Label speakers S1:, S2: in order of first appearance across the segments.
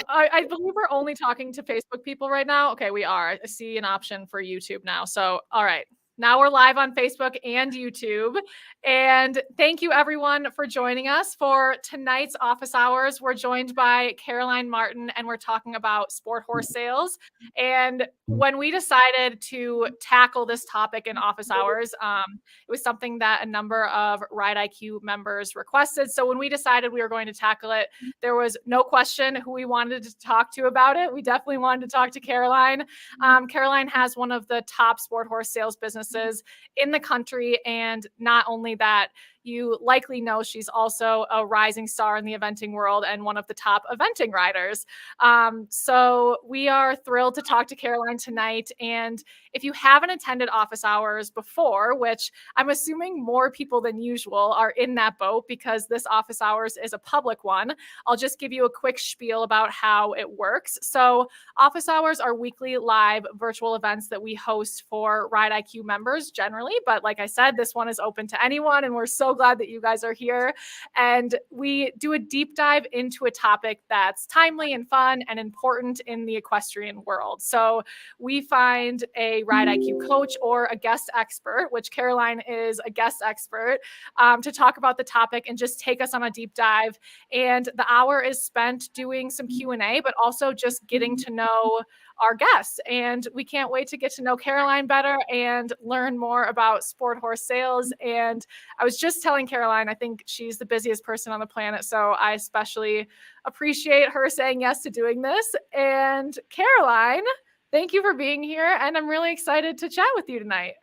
S1: I believe we're only talking to Facebook people right now. Okay, we are. I see an option for YouTube now. So, all right. Now we're live on Facebook and YouTube. And thank you everyone for joining us for tonight's office hours. We're joined by Caroline Martin and we're talking about sport horse sales. And when we decided to tackle this topic in office hours, it was something that a number of Ride IQ members requested. So when we decided we were going to tackle it, there was no question who we wanted to talk to about it. We definitely wanted to talk to Caroline. Caroline has one of the top sport horse sales businesses in the country. And not only that, you likely know she's also a rising star in the eventing world and one of the top eventing riders. So we are thrilled to talk to Caroline tonight. And if you haven't attended office hours before, which I'm assuming more people than usual are in that boat because this office hours is a public one, I'll just give you a quick spiel about how it works. So office hours are weekly live virtual events that we host for Ride IQ members generally. But like I said, this one is open to anyone. And we're so glad that you guys are here. And we do a deep dive into a topic that's timely and fun and important in the equestrian world. So we find a Ride IQ coach or a guest expert, which Caroline is a guest expert, to talk about the topic and just take us on a deep dive. And the hour is spent doing some Q&A, but also just getting to know our guests. And we can't wait to get to know Caroline better and learn more about sport horse sales. And I was just telling Caroline, I think she's the busiest person on the planet. So I especially appreciate her saying yes to doing this. And Caroline, thank you for being here. And I'm really excited to chat with you tonight.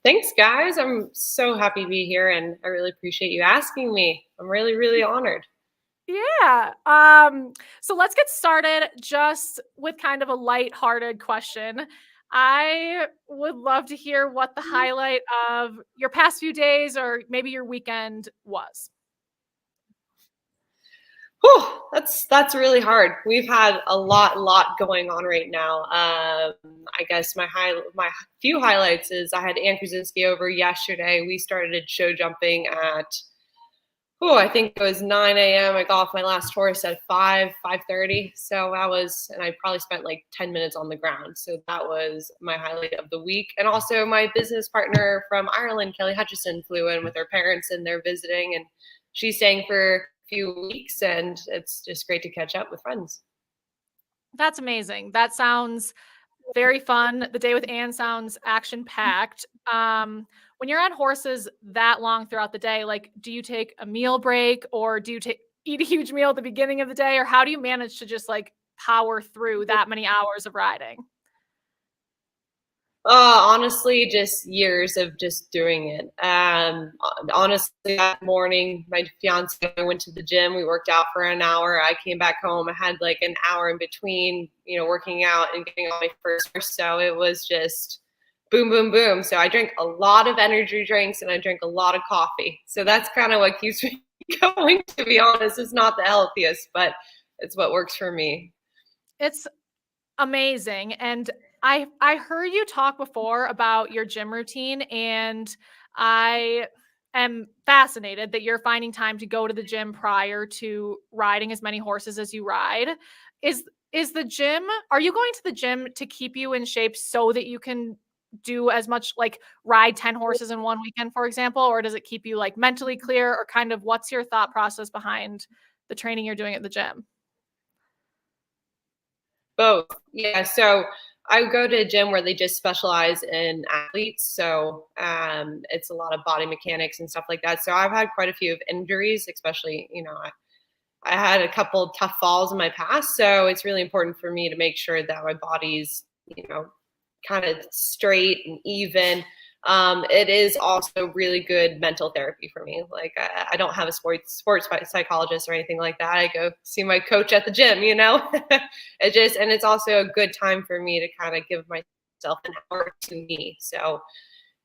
S2: Thanks, guys. I'm so happy to be here. And I really appreciate you asking me. I'm really, really honored.
S1: Yeah. So let's get started just with kind of a lighthearted question. I would love to hear what the highlight of your past few days or maybe your weekend was.
S2: Whew, that's really hard. We've had a lot going on right now. I guess my few highlights is I had Ann Krasinski over yesterday. We started show jumping at I think it was 9 a.m. I got off my last horse at 5:30. So that was, and I probably spent like 10 minutes on the ground. So that was my highlight of the week. And also my business partner from Ireland, Kelly Hutchison, flew in with her parents and they're visiting and she's staying for a few weeks and it's just great to catch up with friends.
S1: That's amazing. That sounds very fun. The day with Anne sounds action-packed. When you're on horses that long throughout the day, like, do you take a meal break or do you eat a huge meal at the beginning of the day? Or how do you manage to just like power through that many hours of riding?
S2: Honestly, just years of just doing it. Honestly, that morning, my fiance and I went to the gym. We worked out for an hour. I came back home. I had like an hour in between, working out and getting on my first horse. So it was just boom, boom, boom. So I drank a lot of energy drinks and I drank a lot of coffee. So that's kind of what keeps me going, to be honest. It's not the healthiest, but it's what works for me.
S1: It's amazing. And I heard you talk before about your gym routine, and I am fascinated that you're finding time to go to the gym prior to riding as many horses as you ride. Are you going to the gym to keep you in shape so that you can do as much, like ride 10 horses in one weekend, for example, or does it keep you like mentally clear, or kind of what's your thought process behind the training you're doing at the gym?
S2: Both. Yeah. So I go to a gym where they just specialize in athletes. So it's a lot of body mechanics and stuff like that. So I've had quite a few of injuries, especially, I had a couple of tough falls in my past. So it's really important for me to make sure that my body's, kind of straight and even. It is also really good mental therapy for me. Like I don't have a sports psychologist or anything like that. I go see my coach at the gym, and it's also a good time for me to kind of give myself an hour to me. So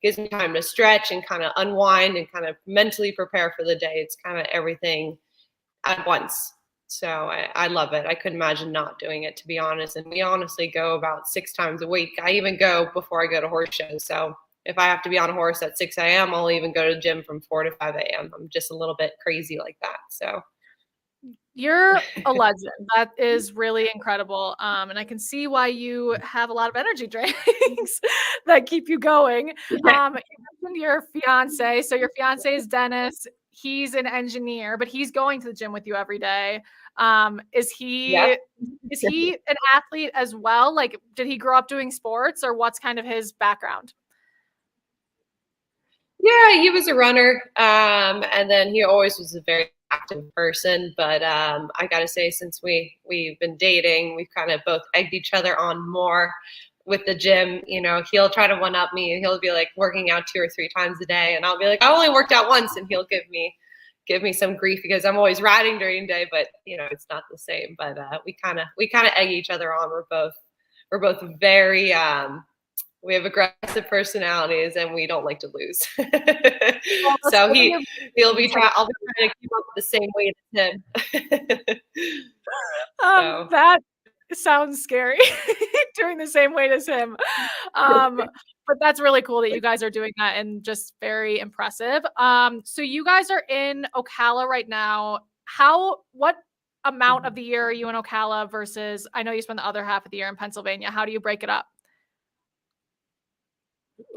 S2: it gives me time to stretch and kind of unwind and kind of mentally prepare for the day. It's kind of everything at once. So I love it. I couldn't imagine not doing it, to be honest. And we honestly go about 6 times a week. I even go before I go to horse shows. So if I have to be on a horse at 6 a.m., I'll even go to the gym from 4 to 5 a.m. I'm just a little bit crazy like that. So
S1: You're a legend. That is really incredible. And I can see why you have a lot of energy drinks that keep you going. You mentioned your fiance. So your fiance is Dennis. He's an engineer, but he's going to the gym with you every day. Is he
S2: Yep.
S1: is he an athlete as well? Like, did he grow up doing sports, or what's kind of his background?
S2: Yeah, he was a runner, and then he always was a very active person. But I got to say, since we've been dating, we've kind of both egged each other on more with the gym. You know, he'll try to one up me, and he'll be like working out 2 or 3 times a day, and I'll be like, I only worked out once, and he'll give me some grief because I'm always riding during the day. But you know, it's not the same. But we kind of egg each other on. We're both very we have aggressive personalities and we don't like to lose.
S1: Well,
S2: So
S1: speaking of
S2: I'll be trying to keep up the same weight as him. So
S1: that sounds scary, doing the same weight as him. But that's really cool that you guys are doing that and just very impressive. So you guys are in Ocala right now. What amount of the year are you in Ocala versus, I know you spend the other half of the year in Pennsylvania. How do you break it up?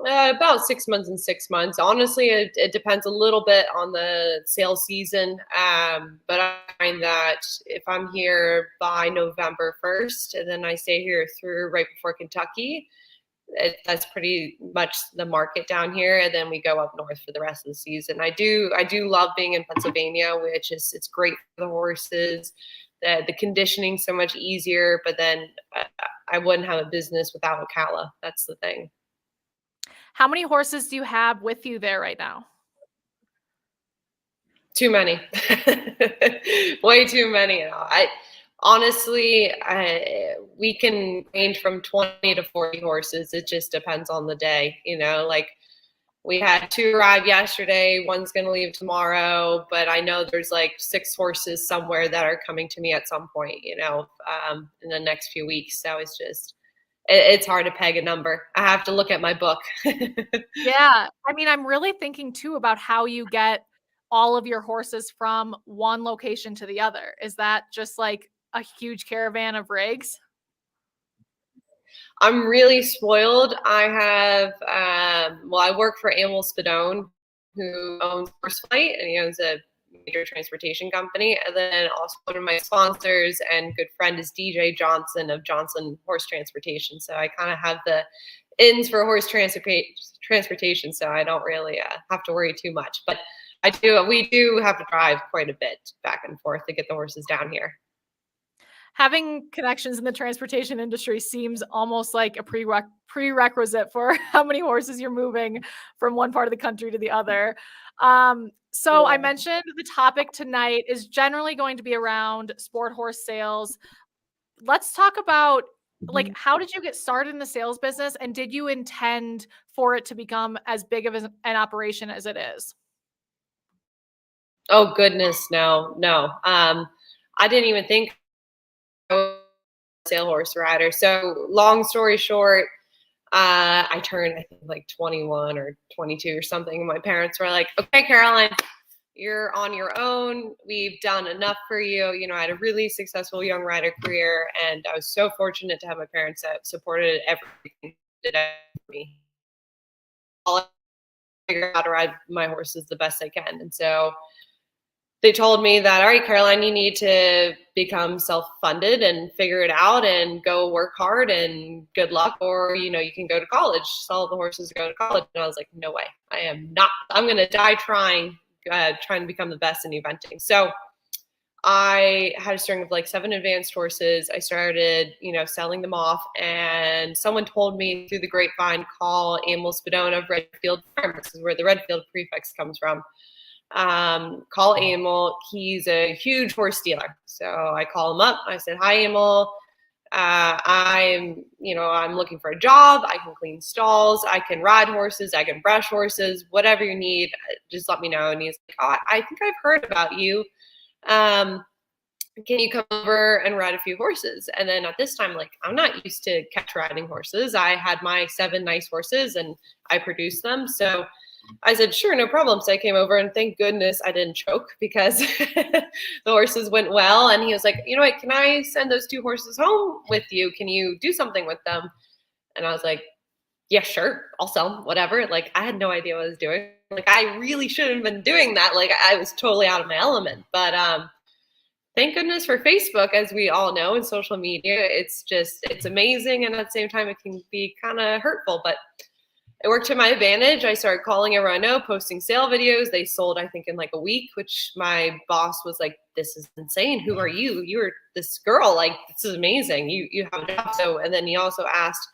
S2: about 6 months and 6 months. Honestly, it depends a little bit on the sales season. But I find that if I'm here by November 1st, and then I stay here through right before Kentucky, that's pretty much the market down here, and then we go up north for the rest of the season. I do love being in Pennsylvania, which is it's great for the horses. The conditioning so much easier, but then I wouldn't have a business without Ocala. That's the thing.
S1: How many horses do you have with you there right now?
S2: Too many. Way too many. We can range from 20 to 40 horses. It just depends on the day. You know, like we had 2 arrive yesterday. One's going to leave tomorrow, but I know there's like 6 horses somewhere that are coming to me at some point, in the next few weeks. So it's hard to peg a number. I have to look at my book.
S1: Yeah. I mean, I'm really thinking too about how you get all of your horses from one location to the other. Is that just like a huge caravan of rigs?
S2: I'm really spoiled. I work for Amel Spadone, who owns Horseflight, and he owns a major transportation company. And then also one of my sponsors and good friend is DJ Johnson of Johnson Horse Transportation. So I kind of have the ins for horse transportation, so I don't really have to worry too much. But we do have to drive quite a bit back and forth to get the horses down here.
S1: Having connections in the transportation industry seems almost like a prerequisite for how many horses you're moving from one part of the country to the other. So I mentioned the topic tonight is generally going to be around sport horse sales. Let's talk about, like, how did you get started in the sales business, and did you intend for it to become as big of an operation as it is?
S2: Oh goodness, no. I didn't even think I was a sale horse rider. So long story short, I turned, I think, like 21 or 22 or something. And my parents were like, okay, Caroline, you're on your own. We've done enough for you. You know, I had a really successful young rider career, and I was so fortunate to have my parents that supported everything that I did for me. I'll figure out how to ride my horses the best I can. And so they told me that, all right, Caroline, you need to become self-funded and figure it out and go work hard and good luck, or, you can go to college, sell the horses and go to college. And I was like, no way. I'm going to die trying to become the best in eventing. So I had a string of like 7 advanced horses. I started, selling them off, and someone told me through the grapevine, call Amel Spadone of Redfield Farm. This is where the Redfield prefix comes from. Call Amel. He's a huge horse dealer. So I call him up. I said, hi, Amel. I'm looking for a job. I can clean stalls. I can ride horses. I can brush horses, whatever you need. Just let me know. And he's like, oh, I think I've heard about you. Can you come over and ride a few horses? And then at this time, like, I'm not used to catch riding horses. I had my 7 nice horses and I produced them. So, I kind of have the ins for horse transportation. So I do a lot of I said, sure, no problem. So I came over, and thank goodness I didn't choke, because the horses went well. And he was like, you know what, can I send those 2 horses home with you? Can you do something with them? And I was like, yeah, sure, I'll sell them, whatever. Like, I had no idea what I was doing. Like, I really shouldn't have been doing that. Like, I was totally out of my element. But thank goodness for Facebook, as we all know, and social media. It's amazing. And at the same time, it can be kind of hurtful, but it worked to my advantage. I started calling everyone I know, posting sale videos. They sold, I think, in like a week, which my boss was like, this is insane. Who are you? You're this girl. Like, this is amazing. You have a job. So, and then he also asked,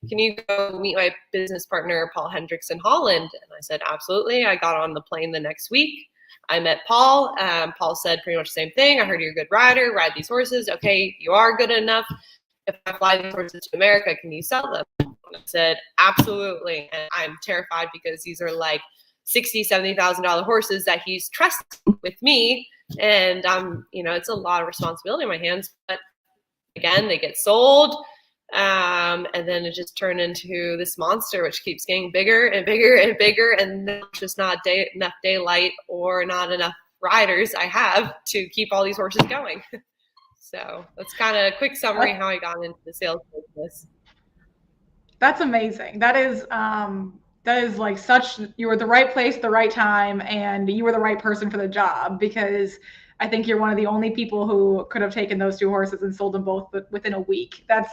S2: can you go meet my business partner, Paul Hendricks, in Holland? And I said, absolutely. I got on the plane the next week. I met Paul. Paul said pretty much the same thing. I heard you're a good rider. Ride these horses. Okay, you are good enough. If I fly these horses to America, can you sell them? And I said, absolutely. And I'm terrified, because these are like $60,000, $70,000 horses that he's trusting with me. And it's a lot of responsibility in my hands. But again, they get sold. And then it just turned into this monster, which keeps getting bigger and bigger and bigger. And there's just not enough daylight or not enough riders I have to keep all these horses going. So that's kind of a quick summary how I got into the sales business.
S3: That's amazing. That is like you were the right place, the right time, and you were the right person for the job, because I think you're one of the only people who could have taken those 2 horses and sold them both within a week. That's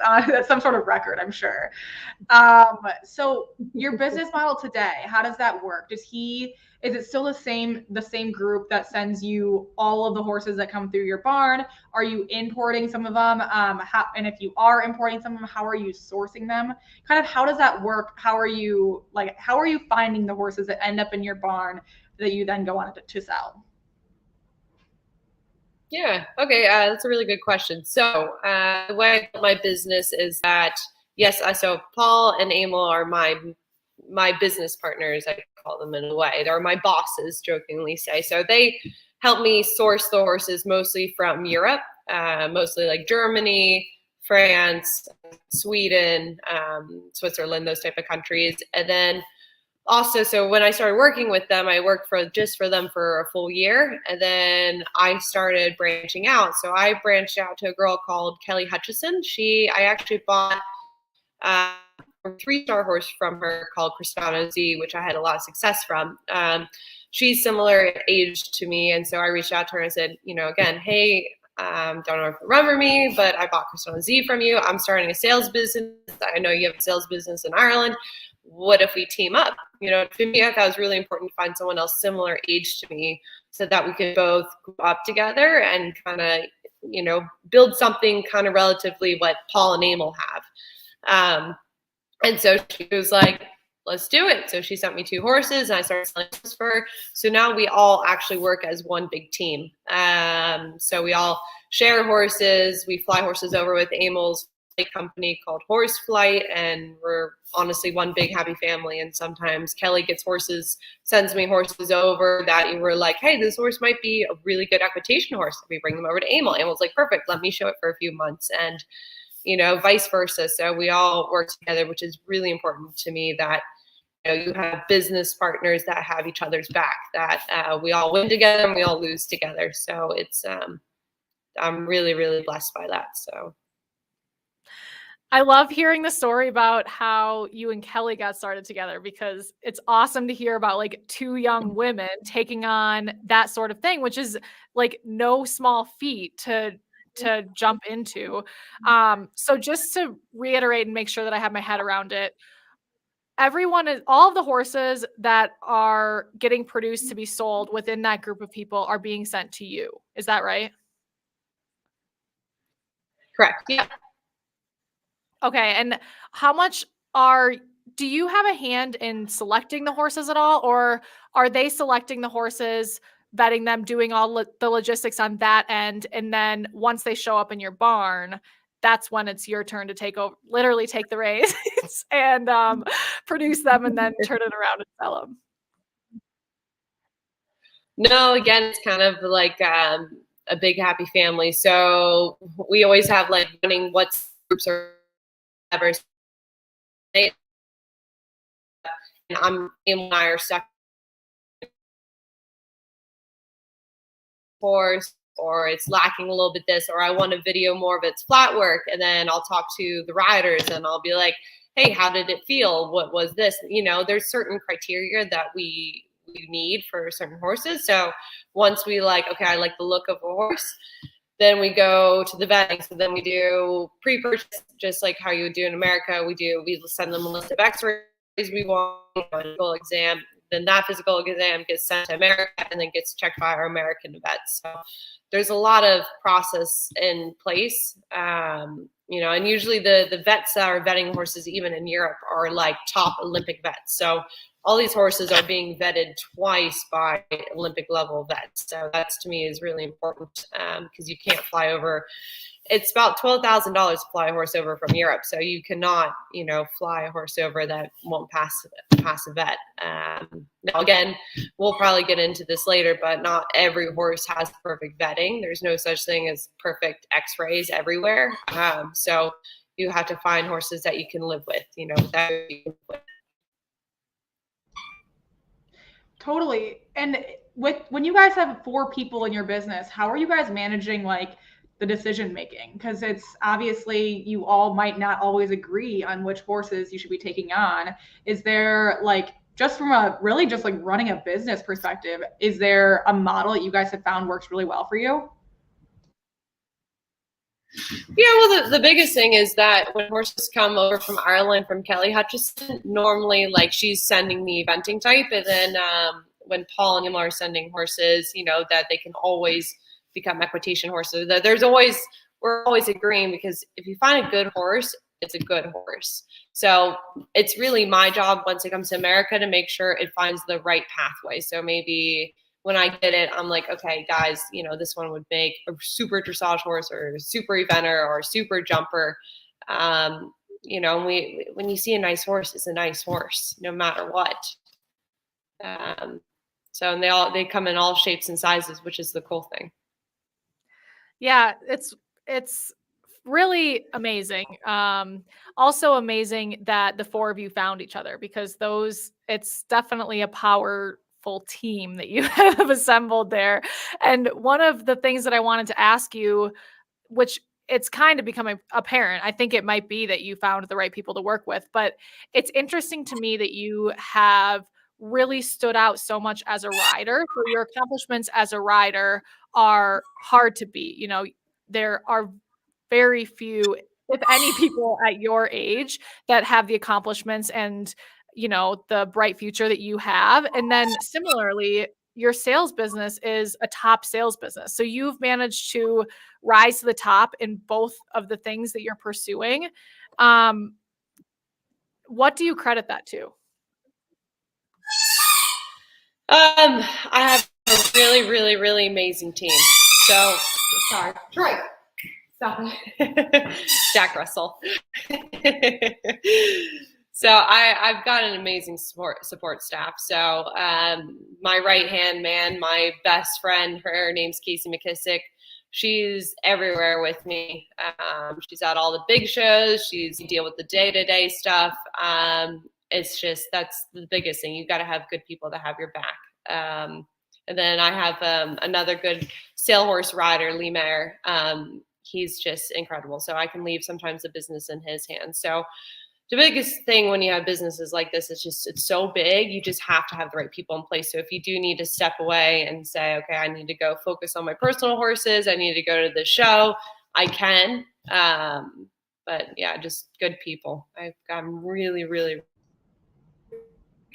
S3: some sort of record, I'm sure. So your business model today, how does that work? Is it still the same group that sends you all of the horses that come through your barn? Are you importing some of them? And if you are importing some of them, how are you sourcing them? Kind of, how does that work? How are you finding the horses that end up in your barn that you then go on to sell?
S2: Yeah. Okay. That's a really good question. So the way I built my business is that, yes, so Paul and Emil are my business partners. I call them in a way. They're my bosses, jokingly say. So they help me source the horses mostly from Europe, mostly like Germany, France, Sweden, Switzerland, those type of countries. And then also, so when I started working with them, I worked for them for a full year, and then I started branching out. So I branched out to a girl called Kelly Hutchison. I actually bought a 3-star horse from her called Cristano Z, which I had a lot of success from. She's similar age to me, and so I reached out to her and said, again, hey, don't know if you remember me, but I bought Cristano Z from you. I'm starting a sales business. I know you have a sales business in Ireland. What if we team up? To me, I thought it was really important to find someone else similar age to me, so that we could both grow up together and kind of, build something kind of relatively what Paul and Emil have. And so she was like, let's do it. So she sent me 2 horses, and I started selling horses for her. So now we all actually work as one big team. So we all share horses. We fly horses over with Emil's company called Horse Flight, and we're honestly one big happy family. And sometimes Kelly gets horses, sends me horses over that you were like, hey, this horse might be a really good equitation horse. We bring them over to Emil. Emil's like, perfect, let me show it for a few months, and vice versa. So we all work together, which is really important to me, that you have business partners that have each other's back, that we all win together and we all lose together. So it's I'm really, really blessed by that. So
S1: I love hearing the story about how you and Kelly got started together, because it's awesome to hear about like 2 young women taking on that sort of thing, which is like no small feat to jump into. So just to reiterate and make sure that I have my head around it, all of the horses that are getting produced to be sold within that group of people are being sent to you. Is that right?
S2: correct. Yeah.
S1: Okay. And do you have a hand in selecting the horses at all, or are they selecting the horses, vetting them, doing all the logistics on that end? And then once they show up in your barn, that's when it's your turn to take over, literally take the reins and produce them and then turn it around and sell them.
S2: No, again, it's kind of like a big happy family. So we always have like running what groups are ever. And Emil and I are stuck horse, or it's lacking a little bit this, or I want to video more of its flat work. And then I'll talk to the riders and I'll be like, hey, how did it feel? What was this? You know, there's certain criteria that we need for certain horses. So once we like, okay, I like the look of a horse, then we go to the vetting. So then we do pre-purchase, just like how you would do in America. We send them a list of x-rays we want, a physical exam. Then that physical exam gets sent to America and then gets checked by our American vets. So there's a lot of process in place. You know, and usually the vets that are vetting horses, even in Europe, are like top Olympic vets. So all these horses are being vetted twice by Olympic level vets. So that's, to me, is really important, because you can't fly over. It's about $12,000 to fly a horse over from Europe. So you cannot, you know, fly a horse over that won't pass a vet. Now, again, we'll probably get into this later, but not every horse has perfect vetting. There's no such thing as perfect x-rays everywhere. So you have to find horses that you can live with, you know, that you can live with.
S3: Totally. And when you guys have 4 people in your business, how are you guys managing like the decision making? Because it's obviously you all might not always agree on which horses you should be taking on. Is there like, just from a really just like running a business perspective, is there a model that you guys have found works really well for you?
S2: Yeah, well, the biggest thing is that when horses come over from Ireland, from Kelly Hutchison, normally like she's sending the eventing type, and then when Paul and Emma are sending horses, you know, that they can always become equitation horses. We're always agreeing, because if you find a good horse, it's a good horse. So it's really my job once it comes to America to make sure it finds the right pathway. So maybe when I get it, I'm like, okay, guys, you know, this one would make a super dressage horse or a super eventer or a super jumper. You know, when you see a nice horse, it's a nice horse, no matter what. So, and they come in all shapes and sizes, which is the cool thing.
S1: Yeah, it's really amazing. Also amazing that the 4 of you found each other, because it's definitely a powerful team that you have assembled there. And one of the things that I wanted to ask you, which it's kind of becoming apparent, I think it might be that you found the right people to work with, but it's interesting to me that you have really stood out so much as a rider. So your accomplishments as a rider are hard to beat. You know, there are very few, if any, people at your age that have the accomplishments and, you know, the bright future that you have. And then similarly, your sales business is a top sales business. So you've managed to rise to the top in both of the things that you're pursuing. What do you credit that to?
S2: I have a really, really, really amazing team. So, sorry, Troy, stop it. Jack Russell. So I've got an amazing support staff. So my right-hand man, my best friend, her name's Casey McKissick. She's everywhere with me. She's at all the big shows. She's deal with the day-to-day stuff. It's just, that's the biggest thing. You've got to have good people to have your back. And then I have another good sale horse rider, Lee Mayer. He's just incredible. So I can leave sometimes the business in his hands. So the biggest thing when you have businesses like this is just, it's so big, you just have to have the right people in place. So if you do need to step away and say, okay, I need to go focus on my personal horses, I need to go to the show, I can. But yeah, just good people. I've gotten really, really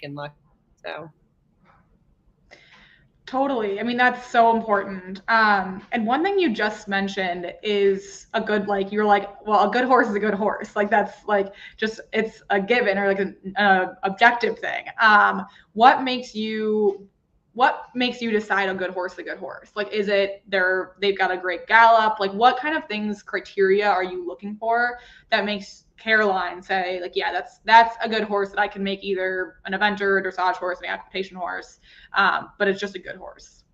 S2: in luck. So.
S3: Totally. I mean, that's so important. And one thing you just mentioned is a good, like, you're like, well, a good horse is a good horse. Like, that's like, just, it's a given, or like an objective thing. What makes you decide a good horse is a good horse? Like, is it they've got a great gallop? Like, what kind of things, criteria are you looking for that makes Caroline say, like, yeah, that's a good horse that I can make either an eventer, a dressage horse, an equitation horse, but it's just a good horse?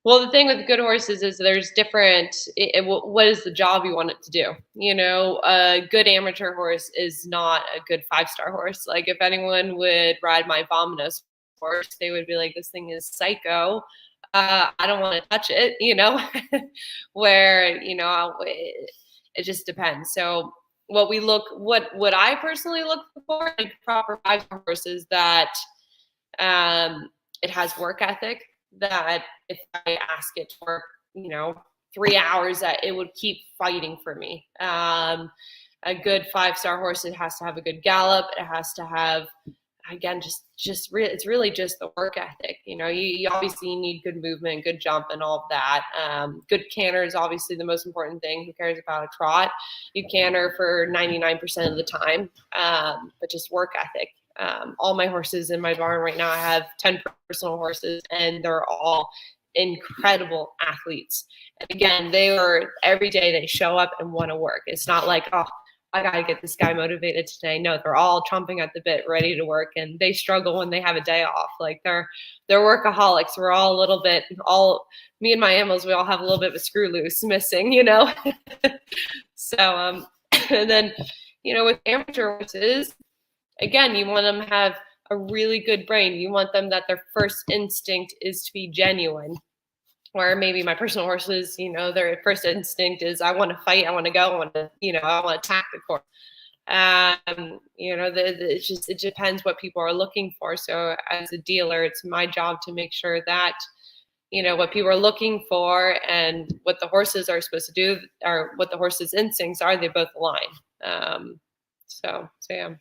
S2: Well, the thing with good horses is there's different, what is the job you want it to do? You know, a good amateur horse is not a good 5-star horse. Like, if anyone would ride my Vominos horse, they would be like, this thing is psycho. I don't want to touch it, where, it just depends. So what I personally look for in a proper 5-star horse is that it has work ethic, that if I ask it to work, 3 hours, that it would keep fighting for me. A good 5-star horse, it has to have a good gallop. It has to have, again, it's really just the work ethic. You obviously need good movement, good jump, and all of that. Good canter is obviously the most important thing. Who cares about a trot? You canter for 99% of the time, but just work ethic. All my horses in my barn right now, I have 10 personal horses, and they're all incredible athletes. And again, every day they show up and want to work. It's not like, oh, I got to get this guy motivated today. No, they're all chomping at the bit, ready to work, and they struggle when they have a day off. Like they're workaholics. We're all a little bit, me and my animals, we all have a little bit of a screw loose missing, So, and then, with amateur horses, again, you want them to have a really good brain. You want them that their first instinct is to be genuine. Or maybe my personal horses, their first instinct is, I want to fight, I want to go, I want to attack the course. It depends what people are looking for. So as a dealer, it's my job to make sure that, what people are looking for and what the horses are supposed to do, or what the horses' instincts are, they both align. So yeah.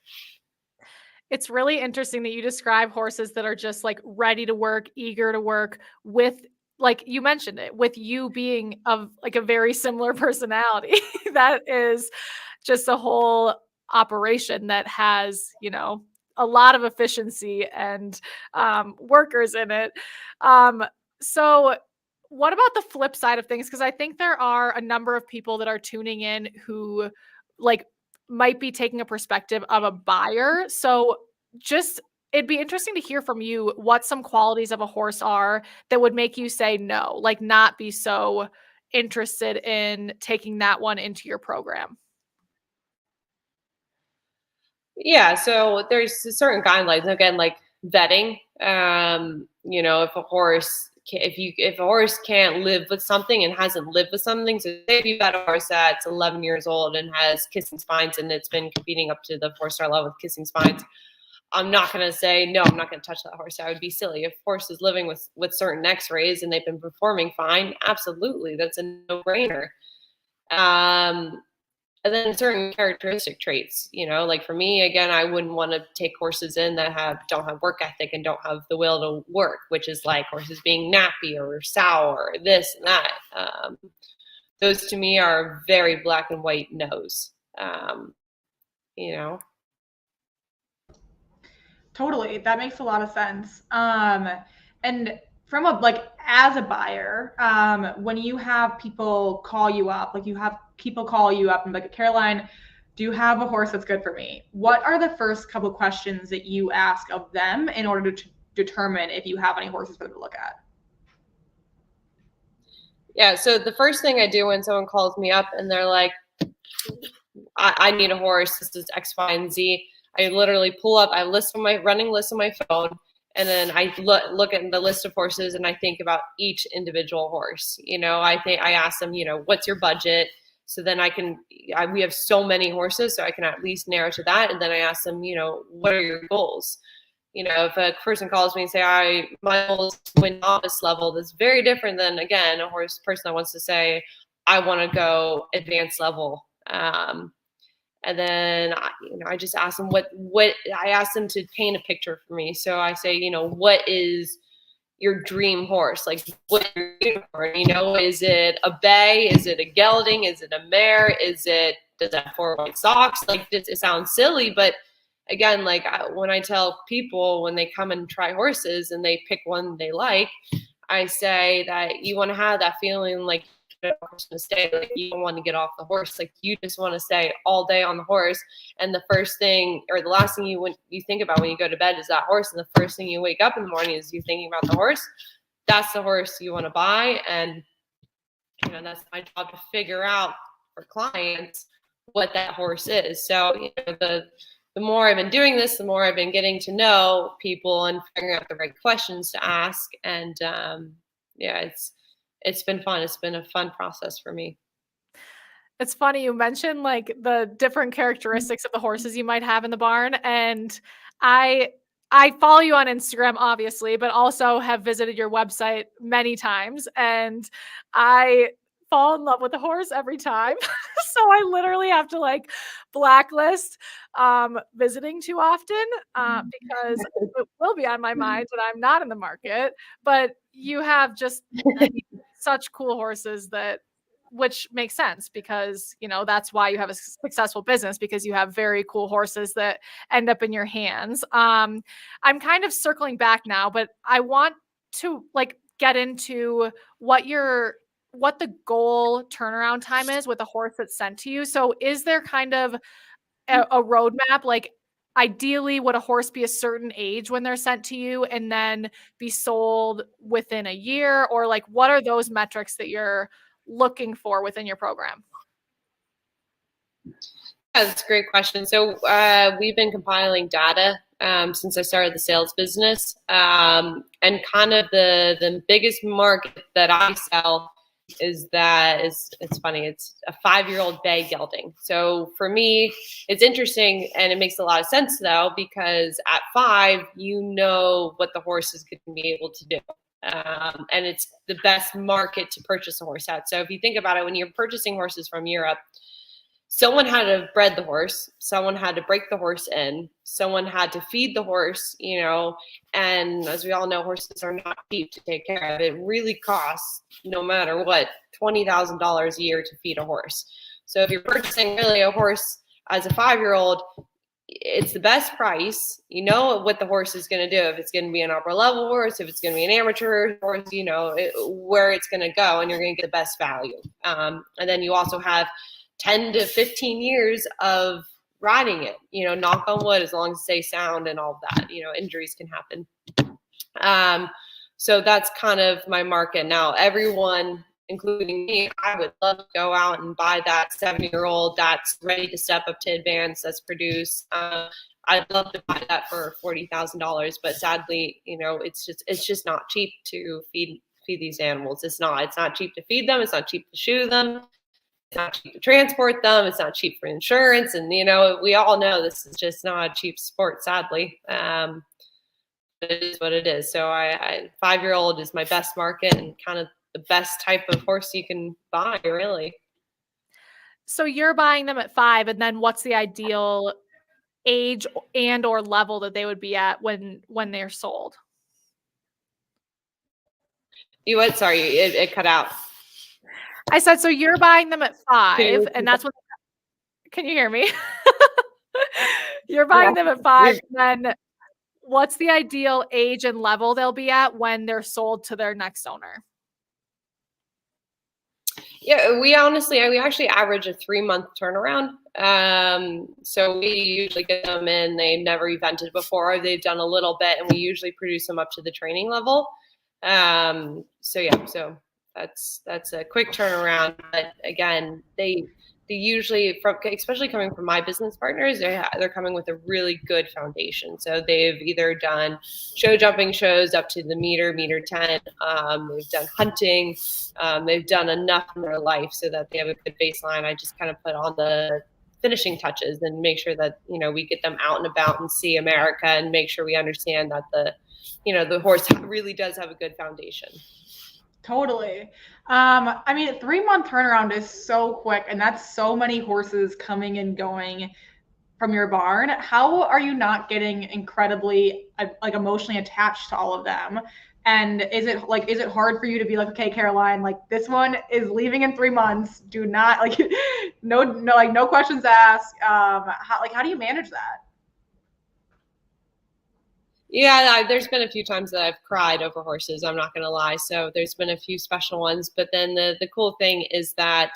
S1: It's really interesting that you describe horses that are just like ready to work, eager to work, with, like you mentioned it, with you being of like a very similar personality. That is just a whole operation that has, a lot of efficiency and workers in it. So what about the flip side of things? Because I think there are a number of people that are tuning in who like might be taking a perspective of a buyer. So it'd be interesting to hear from you what some qualities of a horse are that would make you say no, like not be so interested in taking that one into your program.
S2: Yeah, so there's certain guidelines, again, like vetting. If a horse can't live with something and hasn't lived with something, so say if you've got a horse that's 11 years old and has kissing spines and it's been competing up to the 4-star level with kissing spines, I'm not going to say, no, I'm not going to touch that horse. That would be silly. If a horse is living with certain x-rays and they've been performing fine, absolutely, that's a no-brainer. And then certain characteristic traits, like for me, again, I wouldn't want to take horses in that don't have work ethic and don't have the will to work, which is like horses being nappy or sour, this and that. Those to me are very black and white no's.
S3: Totally. That makes a lot of sense. And from as a buyer, when you have people call you up, like you have people call you up and like, Caroline, do you have a horse that's good for me? What are the first couple of questions that you ask of them in order to determine if you have any horses for them to look at?
S2: Yeah. So the first thing I do when someone calls me up and they're like, I need a horse, this is X, Y, and Z, I literally pull up, I list running list on my phone, and then I look at the list of horses and I think about each individual horse. I ask them, what's your budget? So then we have so many horses, so I can at least narrow to that. And then I ask them, what are your goals? If a person calls me and say, my goal is to win novice level, that's very different than, again, a person that wants to say, I want to go advanced level. And then, I just ask them I ask them to paint a picture for me. So I say, what is your dream horse? Like, what is your unicorn? Is it a bay? Is it a gelding? Is it a mare? Does it have 4 white socks? Like, it sounds silly, but again, like when I tell people when they come and try horses and they pick one they like, I say that you want to have that feeling like horse to stay, like you don't want to get off the horse, like you just want to stay all day on the horse, and the first thing or the last thing you think about when you go to bed is that horse, and the first thing you wake up in the morning is you thinking about the horse. That's the horse you want to buy, and that's my job to figure out for clients what that horse is. So the more I've been doing this, the more I've been getting to know people and figuring out the right questions to ask, and yeah, it's been fun. It's been a fun process for me.
S1: It's funny you mentioned like the different characteristics of the horses you might have in the barn, and I I follow you on Instagram obviously, but also have visited your website many times, and I fall in love with the horse every time. So I literally have to like blacklist visiting too often because it will be on my mind when I'm not in the market. But you have just, I mean, such cool horses that which makes sense because you know that's why you have a successful business because you have very cool horses that end up in your hands. I'm kind of circling back now, but I want to like get into what the goal turnaround time is with a horse that's sent to you. So is there kind of a roadmap? Like ideally would a horse be a certain age when they're sent to you and then be sold within a year, or like what are those metrics that you're looking for within your program?
S2: Yeah, that's a great question. So we've been compiling data since I started the sales business, and kind of the biggest market that I sell is it's funny. It's a 5-year-old bay gelding. So for me, it's interesting and it makes a lot of sense though because at 5, you know what the horse is going to be able to do. And it's the best market to purchase a horse at. So if you think about it, when you're purchasing horses from Europe, someone had to bred the horse, someone had to break the horse in, someone had to feed the horse, you know, and as we all know, horses are not cheap to take care of. It really costs, no matter what, $20,000 a year to feed a horse. So if you're purchasing really a horse as a 5-year-old, it's the best price. You know what the horse is going to do. If it's going to be an upper level horse, if it's going to be an amateur horse, you know, where it's going to go, and you're going to get the best value. And then you also have 10 to 15 years of riding it, you know, knock on wood, as long as it stays sound and all of that, you know, injuries can happen. So that's kind of my market. Now, everyone, including me, I would love to go out and buy that 7-year-old that's ready to step up to advance, that's produced. I'd love to buy that for $40,000, but sadly, you know, it's just not cheap to feed these animals. It's not cheap to feed them. It's not cheap to shoe them. It's not cheap to transport them. It's not cheap for insurance. And, you know, we all know this is just not a cheap sport, sadly. It is what it is. So 5-year-old is my best market and kind of the best type of horse you can buy, really.
S1: So you're buying them at 5, and then what's the ideal age and or level that they would be at when they're sold?
S2: You what? Sorry, it cut out.
S1: I said, so you're buying them at 5, and that's what. Can you hear me? You're buying them at 5, and then what's the ideal age and level they'll be at when they're sold to their next owner?
S2: Yeah, we actually average a 3-month turnaround. So we usually get them in. They've never evented before. They've done a little bit, and we usually produce them up to the training level. So yeah, so that's a quick turnaround. But again, they usually, especially coming from my business partners, they're coming with a really good foundation. So they've either done show jumping shows up to the meter 10. They've done hunting. They've done enough in their life so that they have a good baseline. I just kind of put on the finishing touches and make sure that, you know, we get them out and about and see America and make sure we understand that the horse really does have a good foundation.
S3: Totally. I mean, a 3-month turnaround is so quick, and that's so many horses coming and going from your barn. How are you not getting incredibly like emotionally attached to all of them? And is it hard for you to be like, okay, Caroline, like this one is leaving in 3 months. Do not like no questions asked. How do you manage that?
S2: Yeah, there's been a few times that I've cried over horses. I'm not going to lie. So there's been a few special ones. But then the cool thing is that,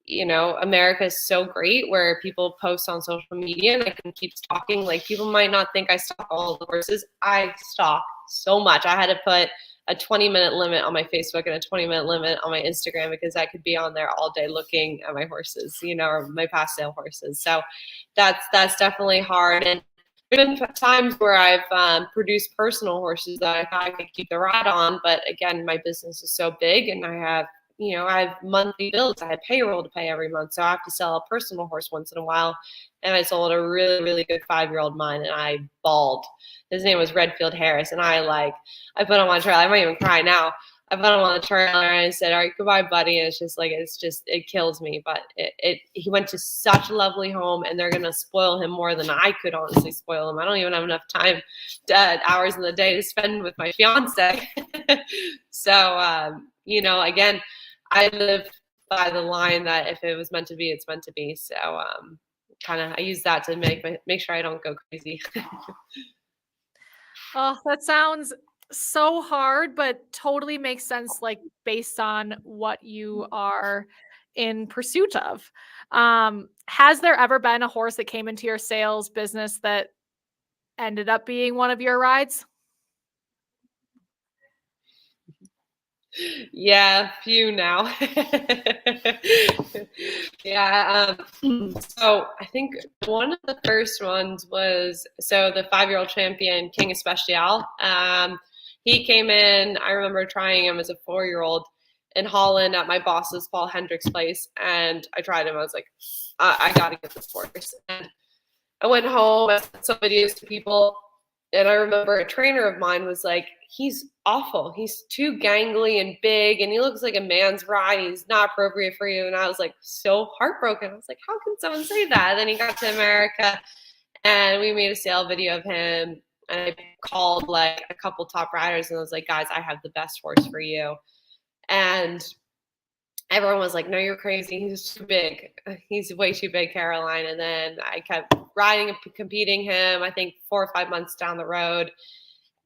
S2: you know, America is so great where people post on social media and I can keep stalking. Like people might not think I stalk all the horses. I stalk so much. I had to put a 20-minute limit on my Facebook and a 20-minute limit on my Instagram because I could be on there all day looking at my horses, you know, or my past sale horses. So that's definitely hard. And there's been times where I've produced personal horses that I thought I could keep the ride on, but again, my business is so big, and I have monthly bills. I had payroll to pay every month, so I have to sell a personal horse once in a while. And I sold a really, really good 5-year-old mine, and I bawled. His name was Redfield Harris, and I put him on trail. I might even cry now. I put him on the trailer and I said, all right, goodbye, buddy. And it kills me. But he went to such a lovely home, and they're going to spoil him more than I could honestly spoil him. I don't even have enough time, hours in the day to spend with my fiance. So, again, I live by the line that if it was meant to be, it's meant to be. So I use that to make sure I don't go crazy.
S1: Oh, that sounds so hard, but totally makes sense, like based on what you are in pursuit of. Has there ever been a horse that came into your sales business that ended up being one of your rides?
S2: Yeah, few now. Yeah. So I think one of the first ones was the 5-year-old champion King Especial. He came in. I remember trying him as a 4-year-old in Holland at my boss's Paul Hendricks place, and I tried him. I was like, I got to get this horse. And I went home. I sent some videos to people. And I remember a trainer of mine was like, he's awful. He's too gangly and big, and he looks like a man's ride. He's not appropriate for you. And I was like so heartbroken. I was like, how can someone say that? And then he got to America, and we made a sale video of him. And I called like a couple top riders, and I was like, guys, I have the best horse for you. And everyone was like, no, you're crazy. He's too big. He's way too big, Caroline. And then I kept riding and competing him, I think 4 or 5 months down the road.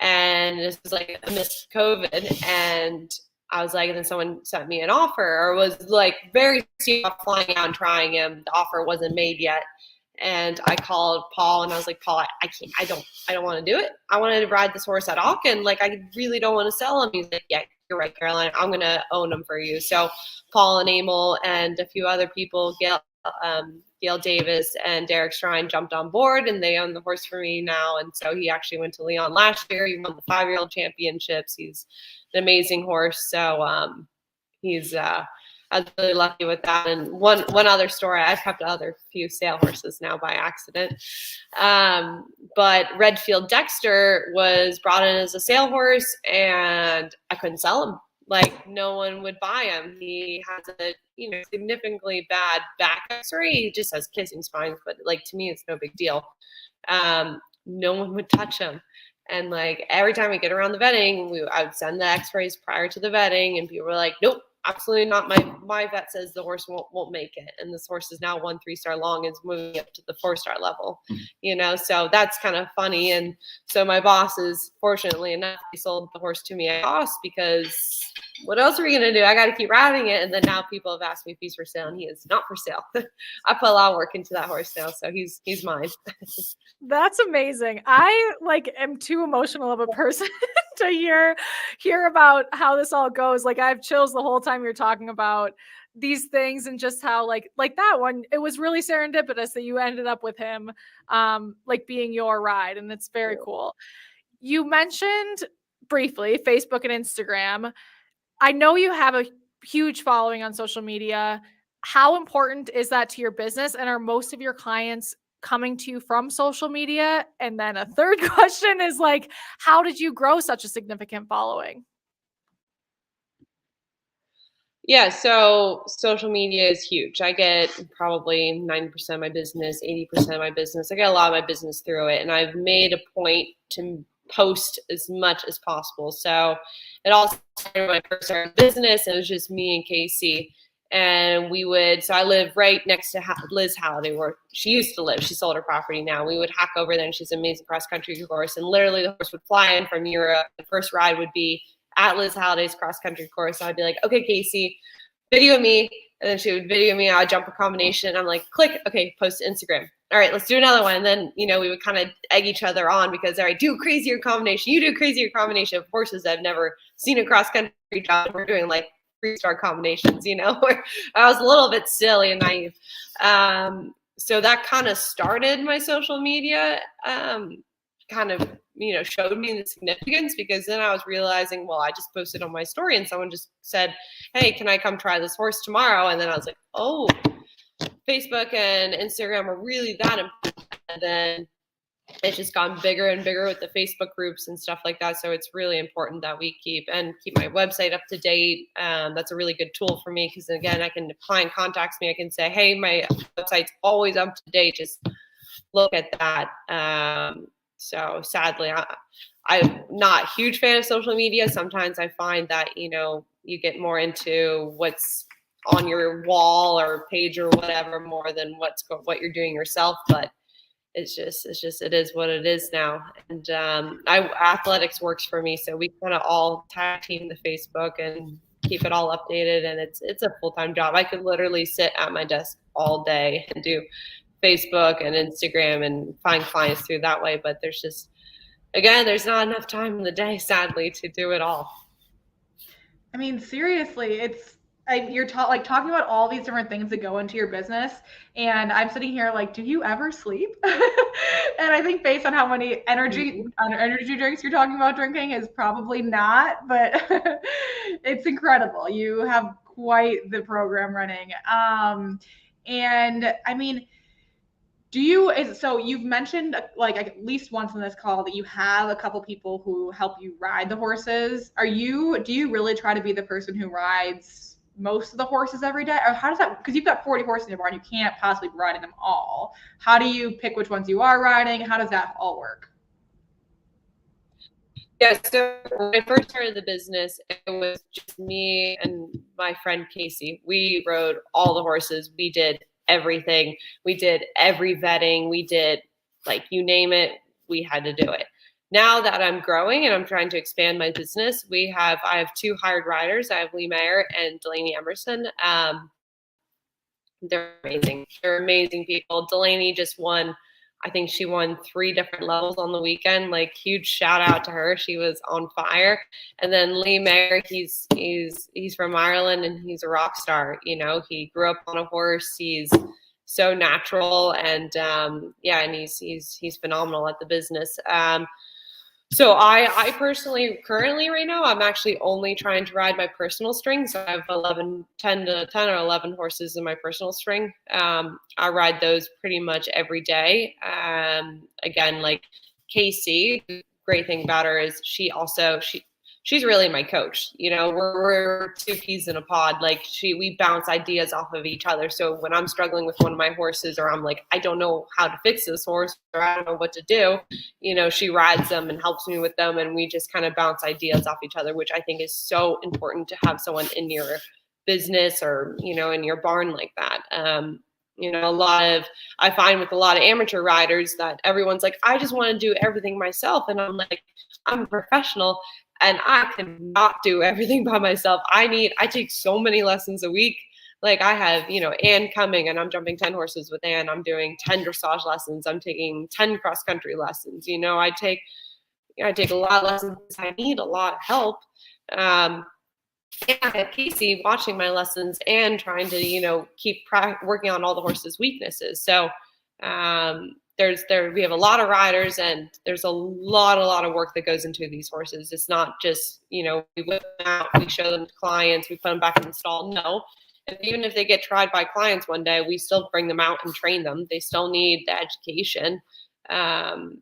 S2: And this was like amidst COVID. And I was like, and then someone sent me an offer, or was like very serious about flying out and trying him. The offer wasn't made yet. And I called Paul, and I was like, Paul, I can't, I don't want to do it. I wanted to ride this horse at Auckland. Like, I really don't want to sell him. He's like, yeah, you're right, Caroline. I'm going to own him for you. So Paul and Emil and a few other people, Gail Davis and Derek Shrine, jumped on board, and they own the horse for me now. And so he actually went to Leon last year. He won the 5-year-old championships. He's an amazing horse. So I was really lucky with that. And one other story, I've kept other few sale horses now by accident. But Redfield Dexter was brought in as a sale horse, and I couldn't sell him. Like, no one would buy him. He has a significantly bad back X-ray. He just has kissing spines, but like, to me, it's no big deal. No one would touch him. And like, every time we get around the vetting, I would send the X-rays prior to the vetting, and people were like, nope, absolutely not. My vet says the horse won't make it. And this horse is now 1 3-star long, and is moving up to the 4-star level, so that's kind of funny. And so my bosses, fortunately enough, they sold the horse to me at cost, because what else are we going to do? I got to keep riding it. And then now people have asked me if he's for sale, and he is not for sale. I put a lot of work into that horse now. So he's mine.
S1: That's amazing. I am too emotional of a person to hear about how this all goes. Like, I have chills the whole time you're talking about these things, and just how like that one, it was really serendipitous that you ended up with him being your ride, and it's very cool. You mentioned briefly Facebook and Instagram. I know you have a huge following on social media. How important is that to your business? And are most of your clients coming to you from social media? And then a third question is like, how did you grow such a significant following?
S2: Yeah, so social media is huge. I get probably 90% of my business, 80% of my business. I get a lot of my business through it. And I've made a point to post as much as possible. So it all started when I first started business. It was just me and Casey. And so I live right next to Liz Halliday, where she used to live. She sold her property now. We would hack over there, and she's an amazing cross-country horse. And literally the horse would fly in from Europe. The first ride would be at Liz Halliday's cross-country course. So I'd be like, okay, Casey, video me. And then she would video me. I'd jump a combination. I'm like, click. Okay, post to Instagram. All right, let's do another one. And then, we would kind of egg each other on, because, all right, do a crazier combination. You do a crazier combination of horses that I've never seen a cross-country job. We're doing like 3-star combinations, where I was a little bit silly and naive. so that kind of started my social media, kind of, showed me the significance, because then I was realizing, well, I just posted on my story and someone just said, hey, can I come try this horse tomorrow? And then I was like, oh, Facebook and Instagram are really that important. And then it's just gotten bigger and bigger with the Facebook groups and stuff like that. So it's really important that we keep my website up to date. That's a really good tool for me, because again, if a client contacts me, I can say, hey, my website's always up to date. Just look at that. So sadly, I'm not a huge fan of social media. Sometimes I find that, you get more into what's on your wall or page or whatever more than what you're doing yourself. But it is what it is now. And athletics works for me, so we kind of all tag team the Facebook and keep it all updated. And it's a full-time job. I could literally sit at my desk all day and do Facebook and Instagram and find clients through that way. But there's not enough time in the day, sadly, to do it all.
S3: I mean, seriously, you're talking about all these different things that go into your business, and I'm sitting here like, do you ever sleep? And I think based on how many energy drinks you're talking about drinking is probably not, but it's incredible. You have quite the program running. And I mean, so you've mentioned like at least once in this call that you have a couple people who help you ride the horses. Do you really try to be the person who rides most of the horses every day? Or how does that, because you've got 40 horses in your barn, you can't possibly be riding them all. How do you pick which ones you are riding? How does that all work?
S2: Yeah, so when I first started the business, it was just me and my friend Casey. We rode all the horses. We did everything. We did every vetting. We did, like, you name it, we had to do it. Now that I'm growing and I'm trying to expand my business, I have 2 hired riders. I have Lee Mayer and Delaney Emerson. They're amazing. They're amazing people. Delaney just won. I think she won 3 different levels on the weekend. Like, huge shout out to her. She was on fire. And then Lee Mayer, he's from Ireland and he's a rock star. He grew up on a horse. He's so natural, and and he's phenomenal at the business. So I personally, currently right now, I'm actually only trying to ride my personal string. So I have 10 or 11 horses in my personal string. I ride those pretty much every day. Again, like Casey, the great thing about her is she's really my coach. We're 2 peas in a pod. Like, we bounce ideas off of each other. So when I'm struggling with one of my horses, or I'm like, I don't know how to fix this horse, or I don't know what to do, she rides them and helps me with them. And we just kind of bounce ideas off each other, which I think is so important to have someone in your business or, in your barn like that. I find with a lot of amateur riders that everyone's like, I just want to do everything myself. And I'm like, I'm a professional and I cannot do everything by myself. I take so many lessons a week. Like, I have, Ann coming, and I'm jumping 10 horses with Ann. I'm doing 10 dressage lessons. I'm taking 10 cross country lessons. I take a lot of lessons. I need a lot of help. And I have Casey watching my lessons and trying to, keep working on all the horses' weaknesses. So we have a lot of riders, and there's a lot of work that goes into these horses. It's not just, we whip them out, we show them to clients, we put them back in the stall. No. And even if they get tried by clients one day, we still bring them out and train them. They still need the education.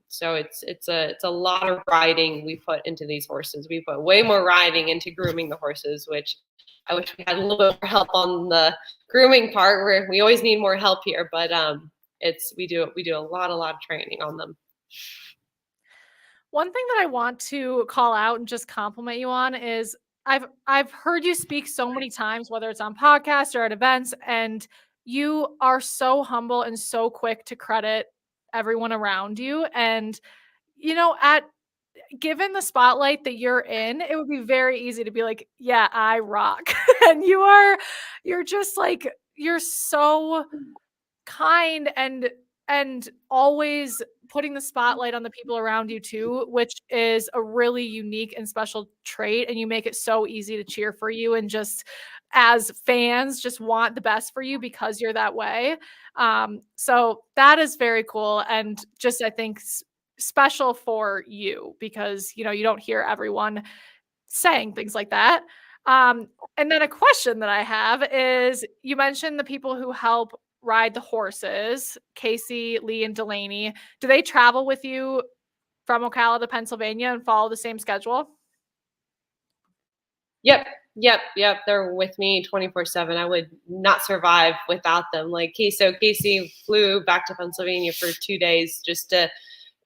S2: So it's a lot of riding we put into these horses. We put way more riding into grooming the horses, which I wish we had a little bit more help on the grooming part, where we always need more help here. But we do a lot of training on them.
S1: One thing that I want to call out and just compliment you on is I've heard you speak so many times, whether it's on podcasts or at events, and you are so humble and so quick to credit everyone around you. And, given the spotlight that you're in, it would be very easy to be like, yeah, I rock. And you're just like, you're so kind and always putting the spotlight on the people around you too, which is a really unique and special trait. And you make it so easy to cheer for you and just as fans just want the best for you because you're that way. So that is very cool. And just, I think, special for you because, you know, you don't hear everyone saying things like that. And then a question that I have is, you mentioned the people who help ride the horses, Casey, Lee, and Delaney. Do they travel with you from Ocala to Pennsylvania and follow the same schedule?
S2: Yep. Yep. They're with me 24/7. I would not survive without them. Like Casey flew back to Pennsylvania for 2 days just to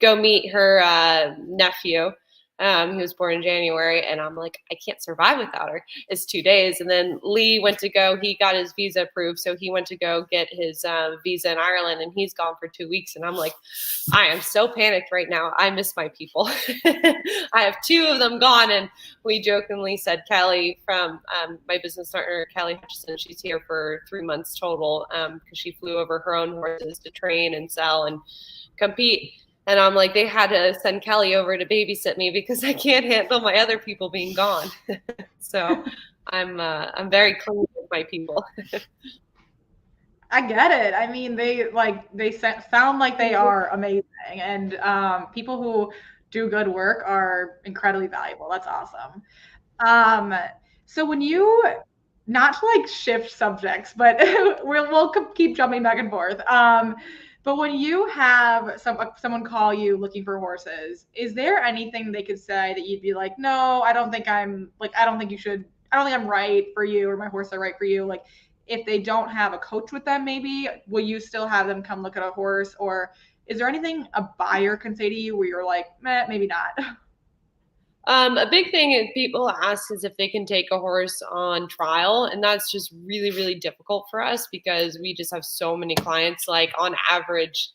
S2: go meet her nephew. He was born in January, and I'm like, I can't survive without her. It's 2 days. And then Lee went to go, he got his visa approved, so he went to go get his visa in Ireland, and he's gone for 2 weeks. And I'm like, I am so panicked right now. I miss my people. I have two of them gone, and we jokingly said Kelly from my business partner, Kelly Hutchison, she's here for 3 months total because she flew over her own horses to train and sell and compete. And I'm like, they had to send Kelly over to babysit me because I can't handle my other people being gone. So I'm very clean with my people.
S3: I get it. I mean, they sound like they are amazing, and people who do good work are incredibly valuable. That's awesome. So when you, not to like shift subjects, but we'll keep jumping back and forth. But when you have someone call you looking for horses, is there anything they could say that you'd be like, no, I don't think I'm right for you, or my horses are right for you? Like, if they don't have a coach with them, maybe, will you still have them come look at a horse? Or is there anything a buyer can say to you where you're like, meh, maybe not?
S2: A big thing is people ask is if they can take a horse on trial, and that's just really, really difficult for us because we just have so many clients. Like on average,